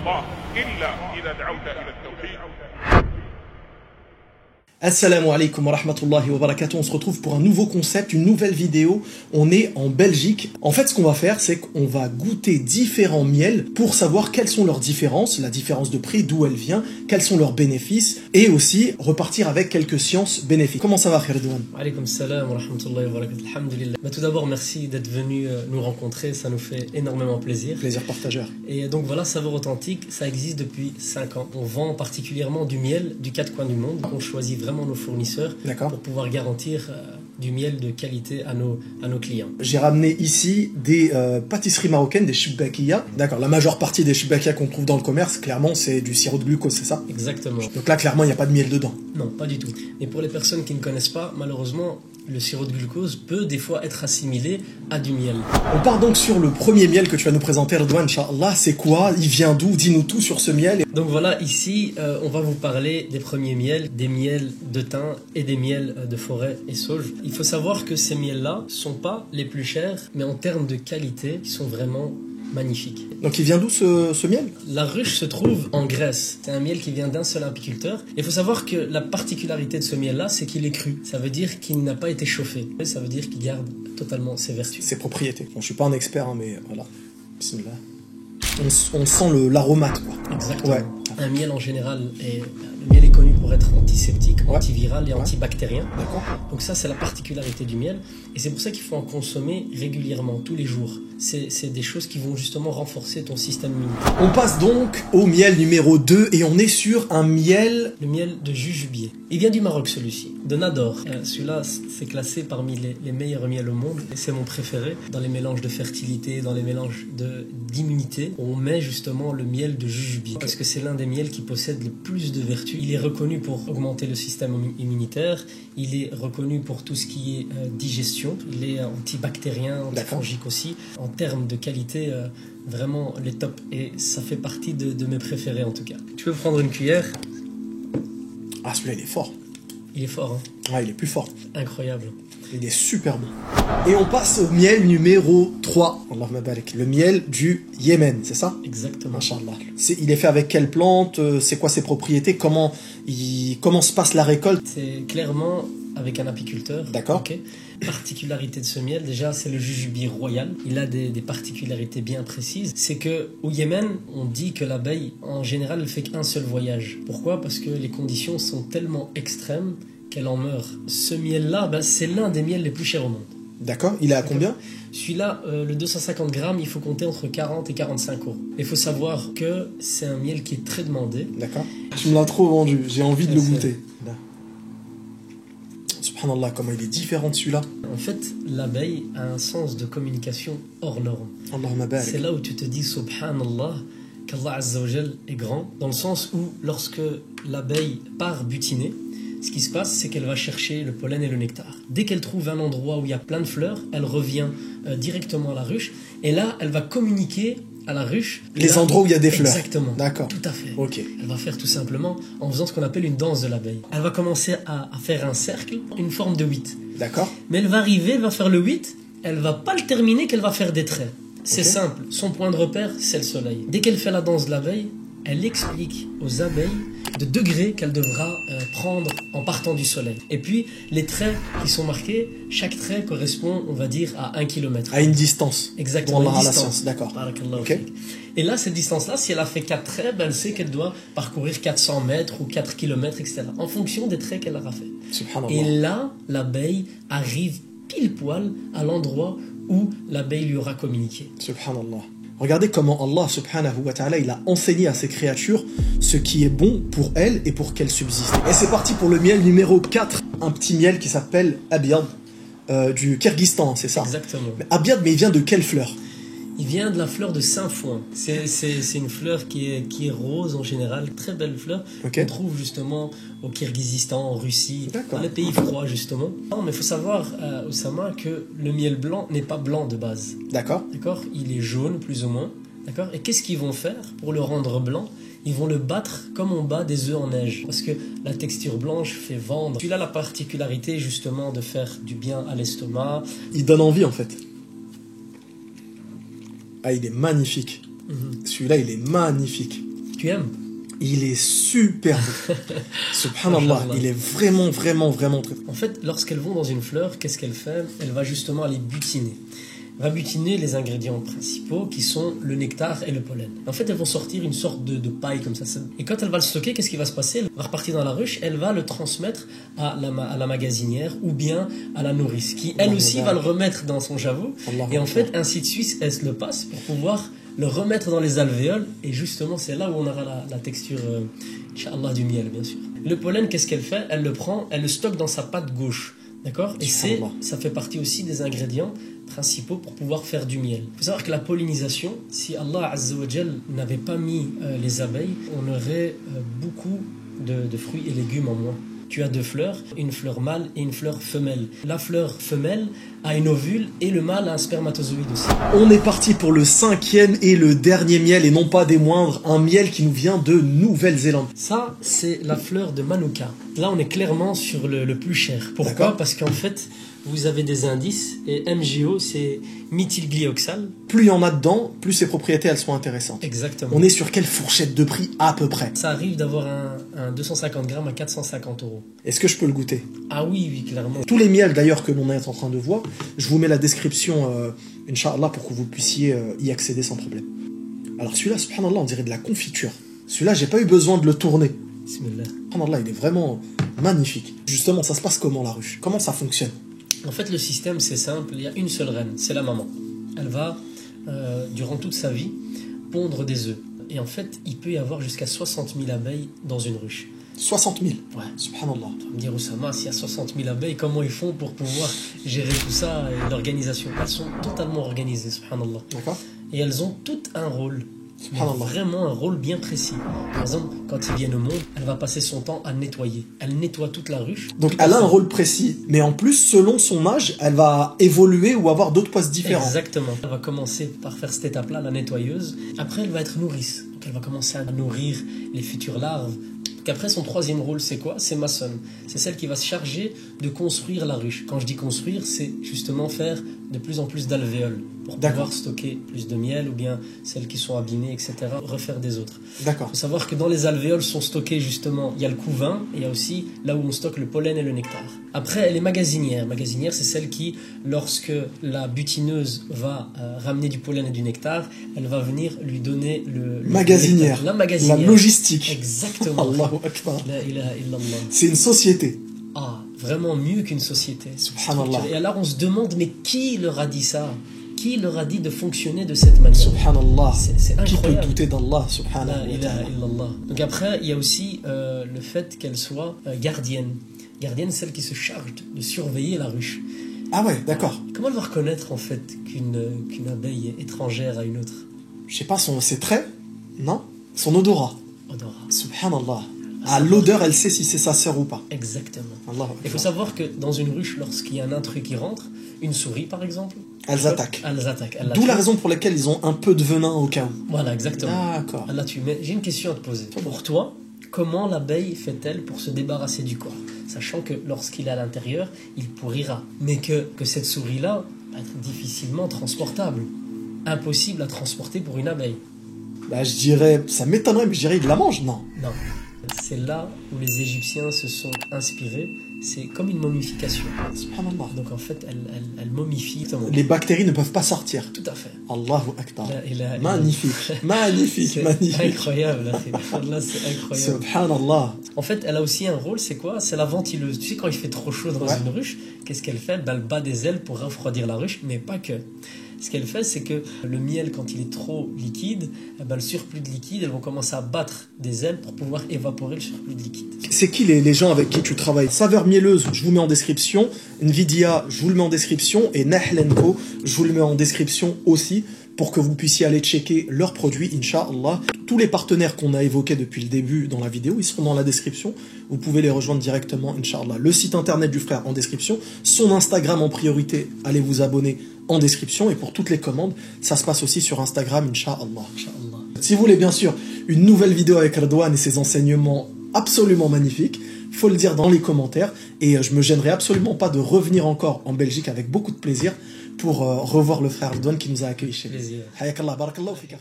الله إلا إذا دعوت إلى التوحيد. Assalamu alaikum wa rahmatullahi wa barakatuh. On se retrouve pour un nouveau concept, une nouvelle vidéo. On est en Belgique. En fait, ce qu'on va faire, c'est qu'on va goûter différents miels pour savoir quelles sont leurs différences, la différence de prix, d'où elle vient, quels sont leurs bénéfices, et aussi repartir avec quelques sciences bénéfiques. Comment ça va, Khairedouane? Alaykoum salam wa rahmatullahi wa barakatuh. Alhamdulillah. Tout d'abord, merci d'être venu nous rencontrer. Ça nous fait énormément plaisir. Plaisir partageur. Et donc voilà, Saveur Authentique, ça existe depuis 5 ans. On vend particulièrement du miel du 4 coins du monde. On choisit vraiment nos fournisseurs pour pouvoir garantir du miel de qualité à nos clients. J'ai ramené ici des pâtisseries marocaines, des chibbakia. D'accord, la majeure partie des chibbakia qu'on trouve dans le commerce, clairement, c'est du sirop de glucose, c'est ça? Exactement. Donc là, clairement, il n'y a pas de miel dedans. Non, pas du tout. Et pour les personnes qui ne connaissent pas, malheureusement, le sirop de glucose peut des fois être assimilé à du miel. On part donc sur le premier miel que tu vas nous présenter, Redouane, Inch'Allah. C'est quoi? Il vient d'où? Dis-nous tout sur ce miel. Donc voilà, ici, on va vous parler des premiers miels, des miels de thym et des miels de forêt et sauge. Il faut savoir que ces miels-là sont pas les plus chers, mais en termes de qualité, ils sont vraiment magnifiques. Donc il vient d'où ce miel? La ruche se trouve en Grèce. C'est un miel qui vient d'un seul apiculteur. Il faut savoir que la particularité de ce miel-là, c'est qu'il est cru. Ça veut dire qu'il n'a pas été chauffé. Ça veut dire qu'il garde totalement ses vertus. Ses propriétés. Bon, je suis pas un expert, hein, mais voilà. Bismillah. On sent l'aromate, quoi. Exactement. Ouais. Un miel en général, le miel est connu pour être antiseptique, antiviral et antibactérien. D'accord. Donc ça, c'est la particularité du miel. Et c'est pour ça qu'il faut en consommer régulièrement, tous les jours. C'est des choses qui vont justement renforcer ton système immunitaire. On passe donc au miel numéro 2 et on est sur un miel... Le miel de Jujubier. Il vient du Maroc, celui-ci, de Nador. Celui-là, c'est classé parmi les meilleurs miels au monde. Et c'est mon préféré. Dans les mélanges de fertilité, dans les mélanges d'immunité, on met justement le miel de Jujubier. Parce que c'est l'un des miels qui possède le plus de vertus. Il est reconnu pour augmenter le système immunitaire. Il est reconnu pour tout ce qui est digestion. Il est antibactérien, antifongique aussi. En termes de qualité, vraiment les tops. Et ça fait partie de mes préférés en tout cas. Tu peux prendre une cuillère. Ah, celui-là, il est fort. Il est fort, hein? Ouais, il est plus fort. Incroyable. Il est super bon. Et on passe au miel numéro 3. Allahumma barik. Le miel du Yémen, c'est ça? Exactement. Inch'Allah. Il est fait avec quelle plante? C'est quoi ses propriétés? Comment se passe la récolte? C'est clairement avec un apiculteur. D'accord. Okay. Particularité de ce miel, déjà, c'est le jujubie royal. Il a des particularités bien précises. C'est que au Yémen, on dit que l'abeille, en général, ne fait qu'un seul voyage. Pourquoi? Parce que les conditions sont tellement extrêmes qu'elle en meurt. Ce miel-là, c'est l'un des miels les plus chers au monde. D'accord. Il est à combien? Celui-là, le 250 grammes, il faut compter entre 40 et 45 euros. Il faut savoir que c'est un miel qui est très demandé. D'accord. Tu me l'as trop vendu. J'ai envie de le goûter. Subhanallah, comment il est différent de celui-là. En fait, l'abeille a un sens de communication hors norme. Allahumma barik. C'est là où tu te dis Subhanallah, qu'Allah Azza wa Jal est grand, dans le sens où lorsque l'abeille part butiner, ce qui se passe, c'est qu'elle va chercher le pollen et le nectar. Dès qu'elle trouve un endroit où il y a plein de fleurs, elle revient directement à la ruche, et là, elle va communiquer à la ruche. Les endroits où il y a des fleurs. Exactement. D'accord. Tout à fait. Ok. Elle va faire tout simplement en faisant ce qu'on appelle une danse de l'abeille. Elle va commencer à faire un cercle, une forme de 8. D'accord. Mais elle va arriver, elle va faire le 8, elle va pas le terminer qu'elle va faire des traits. C'est simple, son point de repère, c'est le soleil. Dès qu'elle fait la danse de l'abeille, elle explique aux abeilles de degrés qu'elle devra prendre en partant du soleil. Et puis, les traits qui sont marqués, chaque trait correspond, on va dire, à 1 km. À une distance. Exactement, une distance. D'accord. Okay. Et là, cette distance-là, si elle a fait 4 traits, elle sait qu'elle doit parcourir 400 mètres ou 4 km, etc. En fonction des traits qu'elle aura fait. Subhanallah. Et là, l'abeille arrive pile poil à l'endroit où l'abeille lui aura communiqué. Subhanallah. Regardez comment Allah subhanahu wa ta'ala il a enseigné à ses créatures ce qui est bon pour elles et pour qu'elles subsistent. Et c'est parti pour le miel numéro 4, un petit miel qui s'appelle Abyad du Kyrgyzstan, c'est ça? Exactement. Mais Abyad, mais il vient de quelle fleur? Il vient de la fleur de Saint-Foin. C'est une fleur qui est rose en général, très belle fleur. Okay. On trouve justement au Kyrgyzstan, en Russie, dans les pays froids justement. Non, mais il faut savoir, Oussama, que le miel blanc n'est pas blanc de base. D'accord. D'accord. Il est jaune plus ou moins. D'accord. Et qu'est-ce qu'ils vont faire pour le rendre blanc? Ils vont le battre comme on bat des œufs en neige. Parce que la texture blanche fait vendre. Il a la particularité justement de faire du bien à l'estomac. Il donne envie en fait. Ah, il est magnifique. Celui-là, il est magnifique. Tu aimes? Il est super beau. Subhanallah, Mashallah. il est vraiment, vraiment, vraiment très... En fait, lorsqu'elles vont dans une fleur, qu'est-ce qu'elle fait? Elle va justement aller butiner. Elle va butiner les ingrédients principaux qui sont le nectar et le pollen. En fait, elles vont sortir une sorte de paille comme ça. Et quand elle va le stocker, qu'est-ce qui va se passer? Elle va repartir dans la ruche, elle va le transmettre à la magasinière ou bien à la nourrice qui, elle aussi, va le remettre dans son javeau. Et en fait, ainsi de suite, elle se le passe pour pouvoir le remettre dans les alvéoles. Et justement, c'est là où on aura la texture, Inch'Allah, du miel, bien sûr. Le pollen, qu'est-ce qu'elle fait? Elle le prend, elle le stocke dans sa patte gauche. D'accord? Et ça fait partie aussi des ingrédients principaux pour pouvoir faire du miel. Il faut savoir que la pollinisation, si Allah Azza wa Jal n'avait pas mis les abeilles, on aurait beaucoup de fruits et légumes en moins. Tu as deux fleurs, une fleur mâle et une fleur femelle. La fleur femelle a une ovule et le mâle a un spermatozoïde aussi. On est parti pour le 5e et le dernier miel, et non pas des moindres, un miel qui nous vient de Nouvelle-Zélande. Ça, c'est la fleur de Manuka. Là, on est clairement sur le plus cher. Pourquoi? Parce qu'en fait, vous avez des indices, et MGO, c'est méthylglyoxal. Plus il y en a dedans, plus ses propriétés elles sont intéressantes. Exactement. On est sur quelle fourchette de prix à peu près? Ça arrive d'avoir un 250 grammes à 450 €. Est-ce que je peux le goûter? Ah oui, oui, clairement. Tous les miels d'ailleurs que l'on est en train de voir, je vous mets la description, Inch'Allah, pour que vous puissiez y accéder sans problème. Alors celui-là, subhanallah, on dirait de la confiture. Celui-là, j'ai pas eu besoin de le tourner. Bismillah. Subhanallah, il est vraiment magnifique. Justement, ça se passe comment la ruche? Comment ça fonctionne? En fait, le système, c'est simple. Il y a une seule reine, c'est la maman. Elle va, durant toute sa vie, pondre des œufs. Et en fait, il peut y avoir jusqu'à 60 000 abeilles dans une ruche. 60 000. Ouais. Subhanallah. Tu vas me dire, Oussama, s'il y a 60 000 abeilles, comment ils font pour pouvoir gérer tout ça et l'organisation? Elles sont totalement organisées, subhanallah. D'accord. Et elles ont toutes un rôle. Subhanallah. Vraiment un rôle bien précis. Par exemple, quand ils viennent au monde, elle va passer son temps à nettoyer. Elle nettoie toute la ruche. Donc elle a un rôle précis, mais en plus, selon son âge, elle va évoluer ou avoir d'autres postes différents. Exactement. Elle va commencer par faire cette étape-là, la nettoyeuse. Après, elle va être nourrice. Donc elle va commencer à nourrir les futures larves. Donc après, son troisième rôle, c'est quoi? C'est maçonne. C'est celle qui va se charger de construire la ruche. Quand je dis construire, c'est justement faire de plus en plus d'alvéoles pour pouvoir stocker plus de miel ou bien celles qui sont abîmées, etc. Refaire des autres. D'accord. Il faut savoir que dans les alvéoles sont stockés justement, il y a le couvain et il y a aussi là où on stocke le pollen et le nectar. Après, elle est magasinière. Magasinière, c'est celle qui, lorsque la butineuse va ramener du pollen et du nectar, elle va venir lui donner le magasinière. La magasinière. La logistique. Exactement. Allahu Akbar. La ilaha illallah. C'est une société. Ah, vraiment mieux qu'une société. Subhanallah. Et alors on se demande, mais qui leur a dit ça? Qui leur a dit de fonctionner de cette manière? Subhanallah. C'est Qui peut incroyable. douter d'Allah, subhanahu La wa ilaha ta'ala. illallah. Donc après, il y a aussi le fait qu'elle soit gardienne. Gardienne, celle qui se charge de surveiller la ruche. Ah ouais, d'accord. Comment elle va reconnaître en fait qu'une abeille est étrangère à une autre? Je sais pas, ses traits? Non? Son odorat? Odorat. Subhanallah. À l'odeur, elle sait si c'est sa sœur ou pas. Exactement. Allah Il faut savoir que dans une ruche, lorsqu'il y a un intrus qui rentre, une souris par exemple, Elles attaquent. elles attaquent. Elles la D'où la tuent. raison pour laquelle ils ont un peu de venin au cas où. Voilà, exactement. D'accord. Elle la tue. Mais j'ai une question à te poser. Pour toi, comment l'abeille fait-elle pour se débarrasser du corps? Sachant que lorsqu'il est à l'intérieur, il pourrira. Mais que cette souris-là va être difficilement transportable. Impossible à transporter pour une abeille. Bah, je dirais, ça m'étonnerait, mais je dirais, ils la mangent, non? Non. C'est là où les Égyptiens se sont inspirés. C'est comme une momification. Subhanallah. Donc en fait, elle momifie. Les bactéries ne peuvent pas sortir. Tout à fait. Allahu Akbar. La ilaha illallah. Magnifique. Magnifique, C'est magnifique. incroyable. Là, c'est incroyable. Subhanallah. En fait, elle a aussi un rôle, c'est quoi? C'est la ventileuse. Tu sais, quand il fait trop chaud dans une ruche, qu'est-ce qu'elle fait? Ben, elle bat des ailes pour refroidir la ruche, mais pas que. Ce qu'elle fait, c'est que le miel, quand il est trop liquide, ben, le surplus de liquide, elles vont commencer à battre des ailes pour pouvoir évaporer le surplus de liquide. C'est qui les gens avec qui tu travailles? Saveur mielleuse, je vous mets en description. Nvidia, je vous le mets en description. Et Nahl & Co, je vous le mets en description aussi, pour que vous puissiez aller checker leurs produits, Inch'Allah. Tous les partenaires qu'on a évoqués depuis le début dans la vidéo, ils seront dans la description. Vous pouvez les rejoindre directement, Inch'Allah. Le site internet du frère en description. Son Instagram en priorité, allez vous abonner en description. Et pour toutes les commandes, ça se passe aussi sur Instagram, Inch'Allah. Inch'Allah. Si vous voulez bien sûr une nouvelle vidéo avec Redouane et ses enseignements absolument magnifiques, faut le dire dans les commentaires. Et je me gênerai absolument pas de revenir encore en Belgique avec beaucoup de plaisir pour revoir le frère Redouane qui nous a accueillis chez lui. Plaisir. Hayakallah, barakallahu fik.